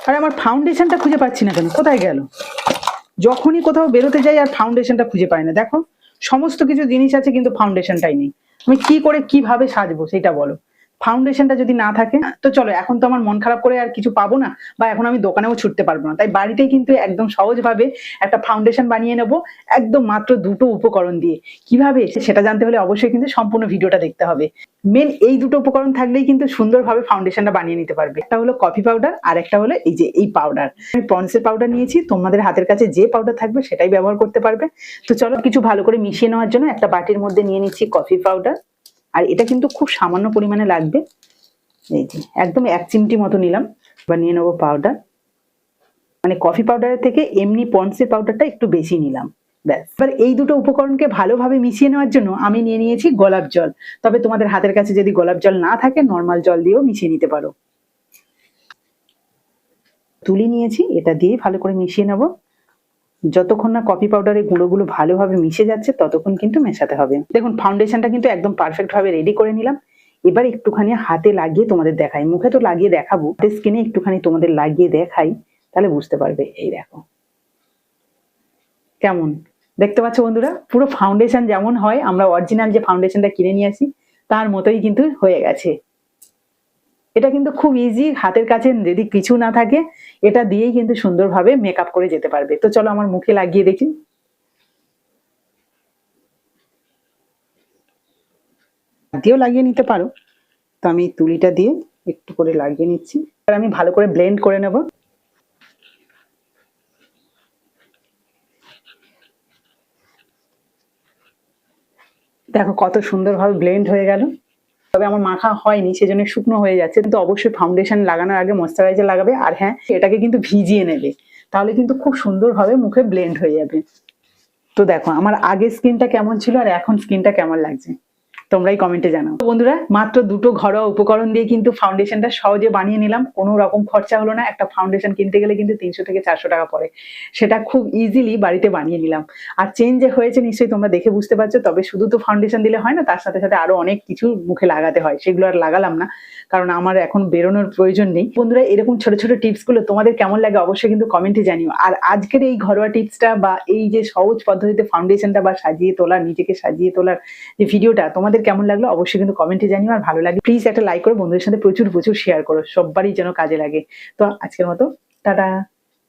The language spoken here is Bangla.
আর আমার ফাউন্ডেশনটা খুঁজে পাচ্ছি না কেন, কোথায় গেল? যখনই কোথাও বেরোতে যাই আর ফাউন্ডেশনটা খুঁজে পাই না। দেখো সমস্ত কিছু জিনিস আছে কিন্তু ফাউন্ডেশনটাই নেই। আমি কি করে কিভাবে সাজবো সেটা বলো। ফাউন্ডেশনটা যদি না থাকে তো চলো, এখন তো আমার মন খারাপ করে আর কিছু পাবো না, বা এখন আমি দোকানেও ছুটতে পারবো না, তাই বাড়িতেই কিন্তু একদম সহজভাবে একটা ফাউন্ডেশন বানিয়ে নেবো, একদম মাত্র দুটো উপকরণ দিয়ে। কিভাবে সেটা জানতে হলে অবশ্যই কিন্তু সম্পূর্ণ ভিডিওটা দেখতে হবে। মেন এই দুটো উপকরণ থাকলেই কিন্তু সুন্দরভাবে ফাউন্ডেশনটা বানিয়ে নিতে পারবে। একটা হলো কফি পাউডার আর একটা হলো এই যে এই পাউডার। আমি পন্ডসের পাউডার নিয়েছি, তোমাদের হাতের কাছে যে পাউডার থাকবে সেটাই ব্যবহার করতে পারবে। তো চলো কিছু ভালো করে মিশিয়ে নেওয়ার জন্য একটা বাটির মধ্যে নিয়ে নিচ্ছি কফি পাউডার। আর এটা কিন্তু খুব সামান্য পরিমাণে লাগবে, এই যে একদম 1 চিমটি মতো নিলাম। এবার নিয়ে নেবো পাউডার, মানে কফি পাউডারের থেকে এমনি পন্ডসের পাউডারটা একটু বেশি নিলাম। ব্যাস, এবার এই দুটো উপকরণকে ভালোভাবে মিশিয়ে নেওয়ার জন্য আমি নিয়ে নিয়েছি গোলাপ জল। তবে তোমাদের হাতের কাছে যদি গোলাপ জল না থাকে নর্মাল জল দিয়েও মিশিয়ে নিতে পারো। তুলি নিয়েছি, এটা দিয়ে ভালো করে মিশিয়ে নেব। যতক্ষণ না কফি পাউডারের গুঁড়োগুলো ভালোভাবে মিশে যাচ্ছে ততক্ষণ কিন্তু মেশাতে হবে। দেখুন ফাউন্ডেশনটা কিন্তু একদম পারফেক্ট ভাবে রেডি করে নিলাম। এবার একটুখানি হাতে লাগিয়ে তোমাদের দেখাই, মুখে তো লাগিয়ে দেখাবো, স্কিনে একটুখানি তোমাদের লাগিয়ে দেখাই, তাহলে বুঝতে পারবে। এই দেখো কেমন দেখতে পাচ্ছ বন্ধুরা, পুরো ফাউন্ডেশন যেমন হয় আমরা অরিজিনাল যে ফাউন্ডেশনটা কিনে নিয়ে আসি তার মতোই কিন্তু হয়ে গেছে। এটা কিন্তু খুব ইজি, হাতের কাছে যদি কিছু না থাকে এটা দিয়েই কিন্তু সুন্দরভাবে মেকআপ করে যেতে পারবে। তো চলো আমার মুখে লাগিয়ে দেখি। দিয়েও লাগিয়ে নিতে পারো, তো আমি তুলিটা দিয়ে একটু করে লাগিয়ে নিচ্ছি। এবার আমি ভালো করে ব্লেন্ড করে নেব। দেখো কত সুন্দরভাবে ব্লেন্ড হয়ে গেল। তবে আমার মাখা হয়নি সেজন্য শুকনো হয়ে যাচ্ছে, কিন্তু অবশ্যই ফাউন্ডেশন লাগানোর আগে ময়েশ্চারাইজার লাগাবে। আর হ্যাঁ, এটাকে কিন্তু ভিজিয়ে নেবে, তাহলে কিন্তু খুব সুন্দরভাবে মুখে ব্লেন্ড হয়ে যাবে। তো দেখো আমার আগের স্কিনটা কেমন ছিল আর এখন স্কিনটা কেমন লাগছে তোমরাই কমেন্টে জানাও। বন্ধুরা মাত্র দুটো ঘরোয়া উপকরণ দিয়ে কিন্তু ফাউন্ডেশনটা সহজে বানিয়ে নিলাম, কোনো রকম খরচা হলো না। একটা ফাউন্ডেশন কিনতে গেলে কিন্তু 300 থেকে 400 টাকা পড়ে, সেটা খুব ইজিলি বাড়িতে বানিয়ে নিলাম। আর চেঞ্জ যে হয়েছে নিশ্চয়ই তোমরা দেখে বুঝতে পারছো। তবে শুধু তো ফাউন্ডেশন দিলে হয় না, তার সাথে সাথে আরো অনেক কিছু মুখে লাগাতে হয়, সেগুলো আর লাগালাম না কারণ আমার এখন বেরোনোর প্রয়োজন নেই। বন্ধুরা এরকম ছোট ছোট টিপস গুলো তোমাদের কেমন লাগে অবশ্যই কিন্তু কমেন্টে জানিও। আর আজকের এই ঘরোয়া টিপসটা বা এই যে সহজ পদ্ধতিতে ফাউন্ডেশনটা বা সাজিয়ে তোলার, নিজেকে সাজিয়ে তোলার যে ভিডিওটা তোমাদের কেমন লাগলো অবশ্যই কিন্তু কমেন্টে জানিও। আর ভালো লাগে প্লিজ একটা লাইক করো, বন্ধুদের সাথে প্রচুর প্রচুর শেয়ার করো, সবারই যেন কাজে লাগে। তো আজকের মতো টাটা।